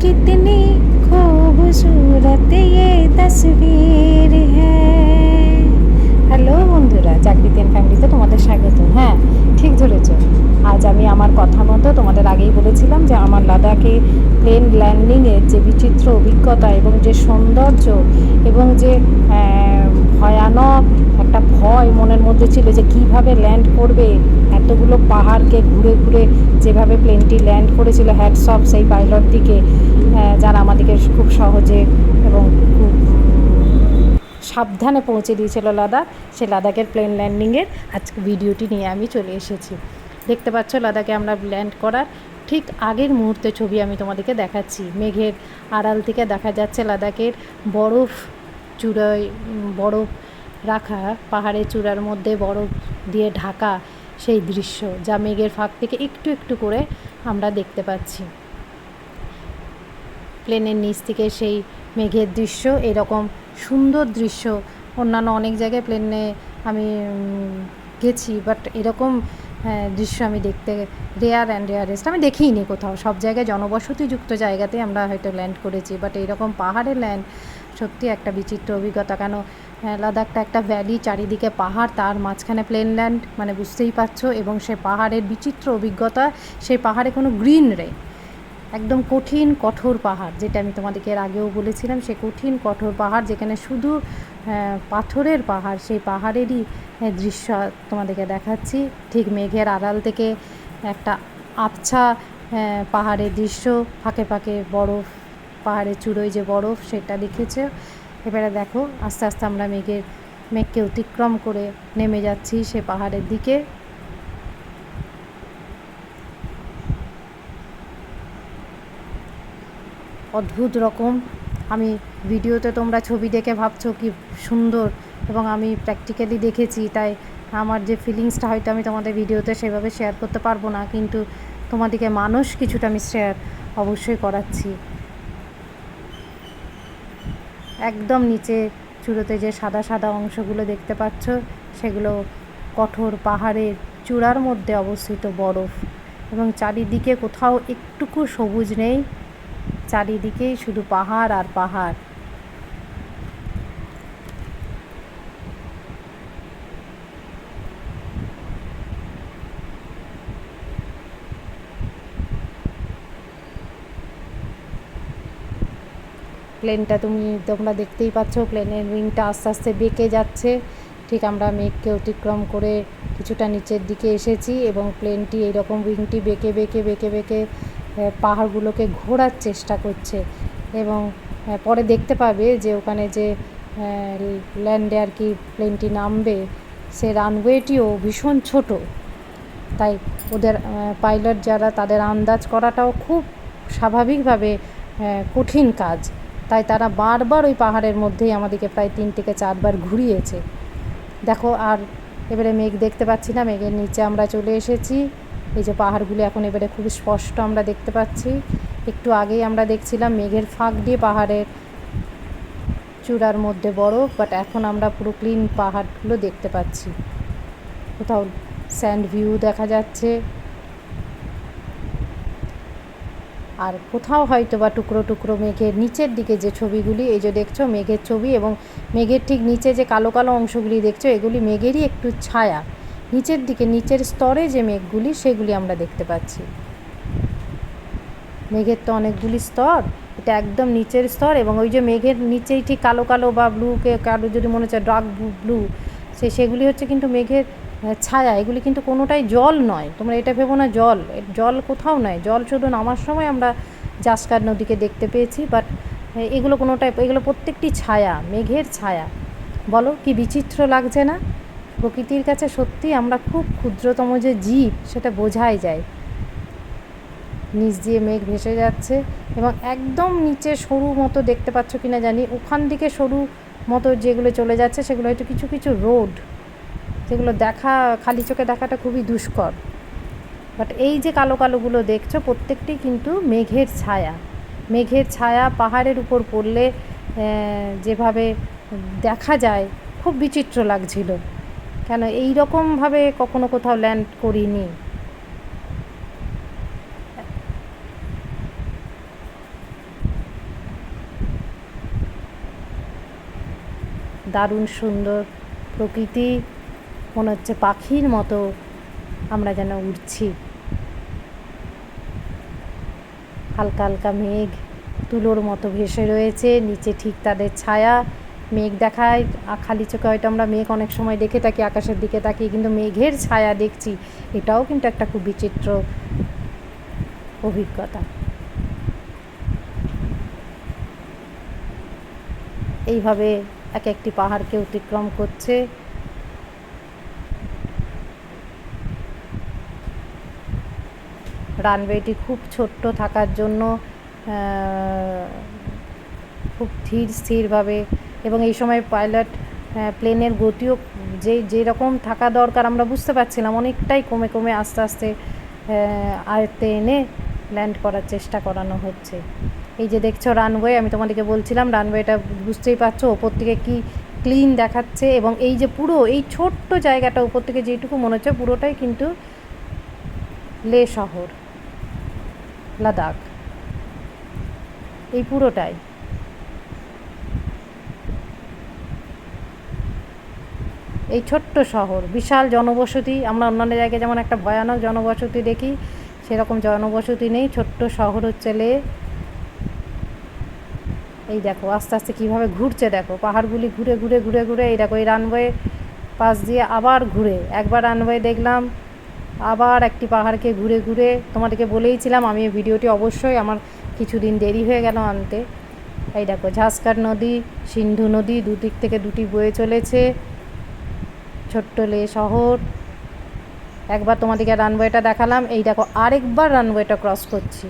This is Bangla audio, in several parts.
कितनी खूबसूरत ये तस्वीर है। হ্যালো বন্ধুরা, চাকরিতেন ফ্যামিলিতে তোমাদের স্বাগত। হ্যাঁ, ঠিক ধরেছ। আজ আমি আমার কথা মতো তোমাদের আগেই বলেছিলাম যে আমার লাদাখে প্লেন ল্যান্ডিংয়ের যে বিচিত্র অভিজ্ঞতা এবং যে সৌন্দর্য এবং যে ভয়ানক একটা ভয় মনের মধ্যে ছিল যে কিভাবে ল্যান্ড করবে, এতগুলো পাহাড়কে ঘুরে ঘুরে যেভাবে প্লেনটি ল্যান্ড করেছিল। হ্যাটস অফ সেই পাইলট দিকে, যারা আমাদেরকে খুব সহজে এবং খুব সাবধানে পৌঁছে দিয়েছিল লাদাখ। সেই লাদাখের প্লেন ল্যান্ডিংয়ের আজকে ভিডিওটি নিয়ে আমি চলে এসেছি। দেখতে পাচ্ছ লাদাখে আমরা ল্যান্ড করার ঠিক আগের মুহূর্তে ছবি আমি তোমাদেরকে দেখাচ্ছি। মেঘের আড়াল থেকে দেখা যাচ্ছে লাদাখের বরফ চূড়ায়, বরফ রাখা পাহাড়ের চূড়ার মধ্যে বরফ দিয়ে ঢাকা সেই দৃশ্য, যা মেঘের ফাঁক থেকে একটু একটু করে আমরা দেখতে পাচ্ছি। প্লেনের নিচ থেকে সেই মেঘের দৃশ্য, এরকম সুন্দর দৃশ্য অন্যান্য অনেক জায়গায় প্লেনে আমি গেছি, বাট এরকম দৃশ্য আমি দেখতে রেয়ারেস্ট আমি দেখিইনি কোথাও। সব জায়গায় জনবসতিযুক্ত জায়গাতে আমরা হয়তো ল্যান্ড করেছি, বাট এইরকম পাহাড়ে ল্যান্ড সত্যি একটা বিচিত্র অভিজ্ঞতা। কেন লাদাখটা একটা ভ্যালি, চারিদিকে পাহাড়, তার মাঝখানে প্লেন ল্যান্ড, মানে বুঝতেই পারছো। এবং সে পাহাড়ের বিচিত্র অভিজ্ঞতা, সেই পাহাড়ে কোনো গ্রিনারি, একদম কঠিন কঠোর পাহাড়, যেটা আমি তোমাদেরকে এর আগেও বলেছিলাম। সে কঠিন কঠোর পাহাড় যেখানে শুধু পাথরের পাহাড়, সেই পাহাড়েরই দৃশ্য তোমাদেরকে দেখাচ্ছি। ঠিক মেঘের আড়াল থেকে একটা আবছা পাহাড়ের দৃশ্য, ফাঁকে ফাঁকে বরফ, পাহাড়ের চূড়োয় যে বরফ সেটা দেখেছে। এবারে দেখো আস্তে আস্তে আমরা মেঘকে অতিক্রম করে নেমে যাচ্ছি সে পাহাড়ের দিকে। অদ্ভুত রকম, আমি ভিডিওতে তোমরা ছবি দেখে ভাবছো কি সুন্দর, এবং আমি প্র্যাকটিক্যালি দেখেছি, তাই আমার যে ফিলিংসটা হয়তো আমি তোমাদের ভিডিওতে সেভাবে শেয়ার করতে পারবো না, কিন্তু তোমাদেরকে মানুষ কিছুটা আমি শেয়ার অবশ্যই করাচ্ছি। একদম নিচে চূড়োতে যে সাদা সাদা অংশগুলো দেখতে পাচ্ছ, সেগুলো কঠোর পাহাড়ের চূড়ার মধ্যে অবস্থিত বরফ, এবং চারিদিকে কোথাও একটুকু সবুজ নেই, চারিদিকেই শুধু পাহাড় আর পাহাড়। প্লেনটা তোমরা দেখতেই পাচ্ছ, প্লেনের উইংটা আস্তে আস্তে বেঁকে যাচ্ছে। ঠিক আমরা মেঘকে অতিক্রম করে কিছুটা নিচের দিকে এসেছি, এবং প্লেনটি এইরকম উইংটি বেঁকে বেঁকে বেঁকে বেঁকে পাহাড়গুলোকে ঘোরার চেষ্টা করছে। এবং পরে দেখতে পাবে যে ওখানে যে ল্যান্ডে আর কি প্লেনটি নামবে, সে রানওয়েটিও ভীষণ ছোট, তাই ওদের পাইলট যারা, তাদের আন্দাজ করাটাও খুব স্বাভাবিকভাবে কঠিন কাজ। তাই তারা বারবার ওই পাহাড়ের মধ্যেই আমাদেরকে প্রায় 3 থেকে 4 বার ঘুরিয়েছে। দেখো, আর এবারে মেঘ দেখতে পাচ্ছি না, মেঘের নিচে আমরা চলে এসেছি। এই যে পাহাড়গুলো এখন এবারে খুব স্পষ্ট আমরা দেখতে পাচ্ছি। একটু আগেই আমরা দেখছিলাম মেঘের ফাঁক দিয়ে পাহাড়ের চূড়ার মধ্যে বরফ, বাট এখন আমরা পুরো ক্লিন পাহাড়গুলো দেখতে পাচ্ছি। কোথাও স্যান্ড ভিউ দেখা যাচ্ছে, আর কোথাও হয়তো বা টুকরো টুকরো মেঘের নিচের দিকে যে ছবিগুলি, এই যে দেখছো মেঘের ছবি, এবং মেঘের ঠিক নিচে যে কালো কালো অংশগুলি দেখছো, এগুলি মেঘেরই একটু ছায়া। নিচের দিকে, নিচের স্তরে যে মেঘগুলি, সেগুলি আমরা দেখতে পাচ্ছি। মেঘের তো অনেকগুলি স্তর, এটা একদম নিচের স্তর, এবং ওই যে মেঘের নিচেই ঠিক কালো কালো বা ব্লুকে কালো যদি মনে হচ্ছে ডার্ক ব্লু, সেগুলি হচ্ছে কিন্তু মেঘের ছায়া। এগুলি কিন্তু কোনোটাই জল নয়, তোমরা এটা ভেবো না জল কোথাও নয়। জল শুধু নামার সময় আমরা জাস্কার নদীকে দেখতে পেয়েছি, বাট এগুলো কোনোটাই, এগুলো প্রত্যেকটি ছায়া, মেঘের ছায়া। বলো কি বিচিত্র লাগছে না? প্রকৃতির কাছে সত্যি আমরা খুব ক্ষুদ্রতম যে জীব, সেটা বোঝাই যায়। নিচ দিয়ে মেঘ ভেসে যাচ্ছে, এবং একদম নিচে সরু মতো দেখতে পাচ্ছ কিনা জানি, ওখান দিকে সরু মতো যেগুলো চলে যাচ্ছে, সেগুলো হয়তো কিছু কিছু রোড, যেগুলো দেখা খালি চোখে দেখাটা খুবই দুষ্কর। বাট এই যে কালো কালোগুলো দেখছো, প্রত্যেকটি কিন্তু মেঘের ছায়া। মেঘের ছায়া পাহাড়ের উপর পড়লে যেভাবে দেখা যায়, খুব বিচিত্র লাগছিল। কেন এই রকমভাবে কখনো কোথাও ল্যান্ড করিনি। দারুণ সুন্দর প্রকৃতি, মনে হচ্ছে পাখির মতো আমরা যেন উড়ছি। হালকা হালকা মেঘ তুলোর মতো ভেসে রয়েছে, নিচে ঠিক তাদের ছায়া। মেঘ দেখায়, খালি চোখে হয়তো আমরা মেঘ অনেক সময় দেখে থাকি, আকাশের দিকে তাকিয়ে, কিন্তু মেঘের ছায়া দেখছি, এটাও কিন্তু একটা খুব বিচিত্র অভিজ্ঞতা। এইভাবে এক একটি পাহাড়কে অতিক্রম করছে। রানওয়েটি খুব ছোট্ট থাকার জন্য খুব ধীর স্থিরভাবে, এবং এই সময় পাইলট প্লেনের গতিও যেরকম থাকা দরকার আমরা বুঝতে পারছিলাম, অনেকটাই কমে কমে আস্তে আস্তে আয়ত্তে এনে ল্যান্ড করার চেষ্টা করানো হচ্ছে। এই যে দেখছো রানওয়ে, আমি তোমাদেরকে বলছিলাম রানওয়েটা বুঝতেই পারছো ওপর থেকে কি ক্লিন দেখাচ্ছে, এবং এই যে পুরো এই ছোট্ট জায়গাটা উপর থেকে যেটুকু মনে হচ্ছে পুরোটাই কিন্তু লে শহর, লাদাখ, এই পুরোটাই। এই ছোট্ট শহর, বিশাল জনবসতি। আমরা অন্যান্য জায়গায় যেমন একটা ভয়ানক জনবসতি দেখি, সেরকম জনবসতি নেই, ছোট্ট শহর হচ্ছে লে। এই দেখো আস্তে আস্তে কীভাবে ঘুরছে, দেখো পাহাড়গুলি ঘুরে ঘুরে ঘুরে ঘুরে, এই দেখো এই রানওয়ে পাশ দিয়ে আবার ঘুরে, একবার রানওয়ে দেখলাম, আবার একটি পাহাড়কে ঘুরে ঘুরে। তোমাদেরকে বলেইছিলাম আমি এই ভিডিওটি অবশ্যই, আমার কিছুদিন দেরি হয়ে গেল আনতে। এই দেখো ঝাঁসকার নদী, সিন্ধু নদী, দুদিক থেকে দুটি বয়ে চলেছে, ছোট্ট লে শহর। একবার তোমাদেরকে রানওয়েটা দেখালাম, এই দেখো আরেকবার রানওয়েটা ক্রস করছি।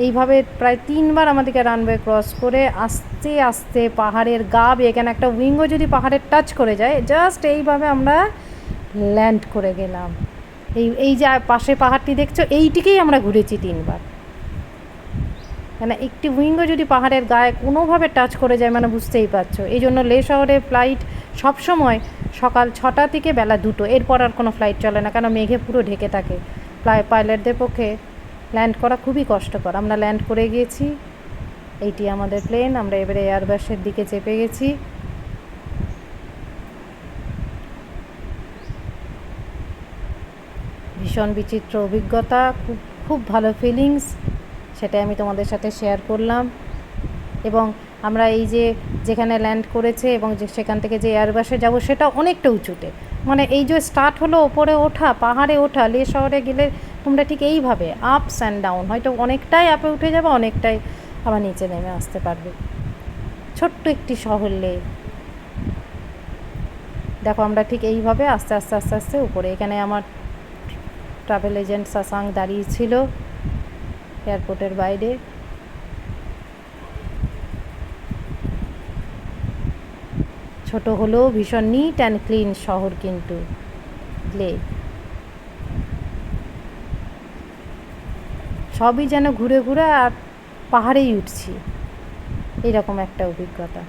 এইভাবে প্রায় 3বার আমাদেরকে রানওয়ে ক্রস করে আস্তে আস্তে পাহাড়ের গা বেয়ে, এখানে একটা উইঙ্গও যদি পাহাড়ের টাচ করে যায়, জাস্ট এইভাবে আমরা ল্যান্ড করে গেলাম। এই যে পাশে পাহাড়টি দেখছো, এইটিকেই আমরা ঘুরেছি 3বার। মানে একটি উইঙ্গও যদি পাহাড়ের গায়ে কোনোভাবে টাচ করে যায়, মানে বুঝতেই পারছো। এই জন্য লে শহরে ফ্লাইট সবসময় সকাল 6টা থেকে বেলা 2টো, এরপর আর কোনো ফ্লাইট চলে না, কারণ মেঘে পুরো ঢেকে থাকে। পাইলটদের পক্ষে ল্যান্ড করা খুবই কষ্টকর। আমরা ল্যান্ড করে গিয়েছি, এইটি আমাদের প্লেন। আমরা এবারে এয়ারবাসের দিকে চেপে গেছি। ভীষণ বিচিত্র অভিজ্ঞতা, খুব খুব ভালো ফিলিংস, সেটাই আমি তোমাদের সাথে শেয়ার করলাম। এবং আমরা এই যে যেখানে ল্যান্ড করেছে এবং সেখান থেকে যে এয়ারবাসে যাব, সেটা অনেকটা উঁচুতে। মানে এই যে স্টার্ট হলো ওপরে ওঠা, পাহাড়ে ওঠা, লে শহরে গেলে তোমরা ঠিক এইভাবে আপস অ্যান্ড ডাউন, হয়তো অনেকটাই আপে উঠে যাবে, অনেকটাই আবার নিচে নেমে আসতে পারবে। ছোট্ট একটি শহর লে। দেখো আমরা ঠিক এইভাবে আস্তে আস্তে আস্তে আস্তে উপরে। এখানে আমার ট্রাভেল এজেন্ট সাসাং দাঁড়িয়ে ছিল এয়ারপোর্টের বাইরে। ছোট হলেও ভীষণ নিট অ্যান্ড ক্লিন শহর কিন্তু লে। সবই যেন ঘুরে ঘুরে আর পাহাড়েই উঠছি, এইরকম একটা অভিজ্ঞতা।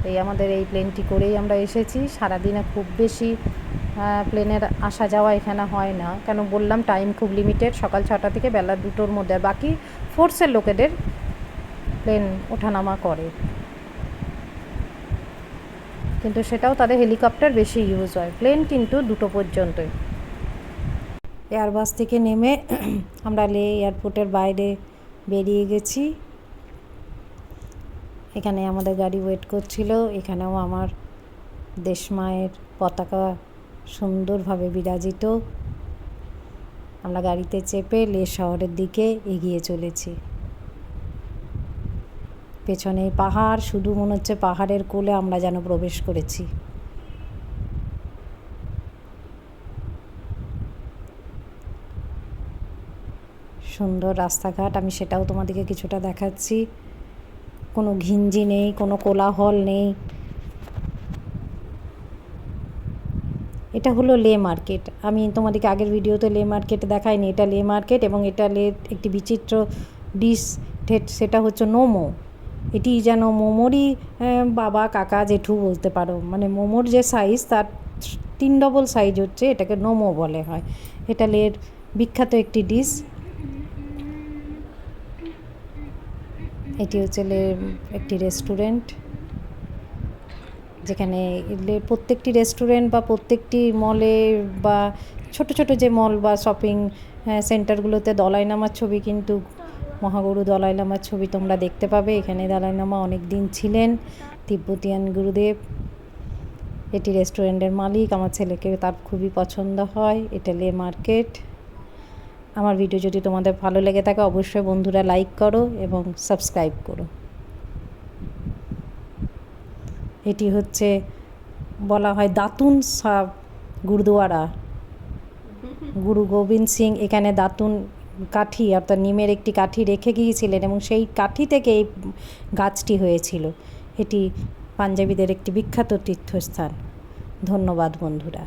এই আমাদের এই প্লেনটি করেই আমরা এসেছি। সারাদিনে খুব বেশি প্লেনের আসা যাওয়া এখানে হয় না, কেন বললাম টাইম খুব লিমিটেড, সকাল 6টা থেকে বেলা 2টোর মধ্যে। বাকি ফোর্সের লোকেদের প্লেন ওঠানামা করে, কিন্তু সেটাও তাদের হেলিকপ্টার বেশি ইউজ হয়, প্লেন কিন্তু 2টো পর্যন্তই। এয়ারবাস থেকে নেমে আমরা লে এয়ারপোর্টের বাইরে বেরিয়ে গেছি। এখানে আমাদের গাড়ি ওয়েট করছিল। এখানেও আমার দেশমায়ের পতাকা সুন্দরভাবে বিরাজিত। আমরা গাড়িতে চেপে লে শহরের দিকে এগিয়ে চলেছি। পেছনে পাহাড়, শুধু মনে হচ্ছে পাহাড়ের কোলে আমরা যেন প্রবেশ করেছি। সুন্দর রাস্তাঘাট, আমি সেটাও তোমাদেরকে কিছুটা দেখাচ্ছি। কোনো ঘিঞ্জি নেই, কোনো কোলাহল নেই। এটা হলো লে মার্কেট। আমি তোমাদেরকে আগের ভিডিওতে লে মার্কেট দেখাইনি, এটা লে মার্কেট, এবং এটা লের একটি বিচিত্র ডিশ, সেটা হচ্ছে মোমো। এটি যেন মোমোরই বাবা, কাকা, জেঠু বলতে পারো। মানে মোমোর যে সাইজ তার 3 ডবল সাইজ হচ্ছে, এটাকে মোমো বলে হয়। এটা লের বিখ্যাত একটি ডিশ। এটি হচ্ছে একটি রেস্টুরেন্ট, যেখানে প্রত্যেকটি রেস্টুরেন্ট বা প্রত্যেকটি মলে বা ছোট ছোট যে মল বা শপিং সেন্টারগুলোতে দলাই লামার ছবি, কিন্তু মহাগুরু দলাই লামার ছবি তোমরা দেখতে পাবে। এখানে দলাই লামা অনেক দিন ছিলেন, তিব্বতিয়ান গুরুদেব। এটি রেস্টুরেন্টের মালিক। আমার ছেলেকে তার খুবই পছন্দ হয়। এটা লে মার্কেট। আমার ভিডিও যদি তোমাদের ভালো লেগে থাকে অবশ্যই বন্ধুরা লাইক করো এবং সাবস্ক্রাইব করো। এটি হচ্ছে বলা হয় দাতুন সাব গুরুদুয়ারা। গুরু গোবিন্দ সিং এখানে দাতুন কাঠি অর্থাৎ নিমের একটি কাঠি রেখে গিয়েছিলেন এবং সেই কাঠি থেকে এই গাছটি হয়েছিল। এটি পাঞ্জাবিদের একটি বিখ্যাত তীর্থস্থান। ধন্যবাদ বন্ধুরা।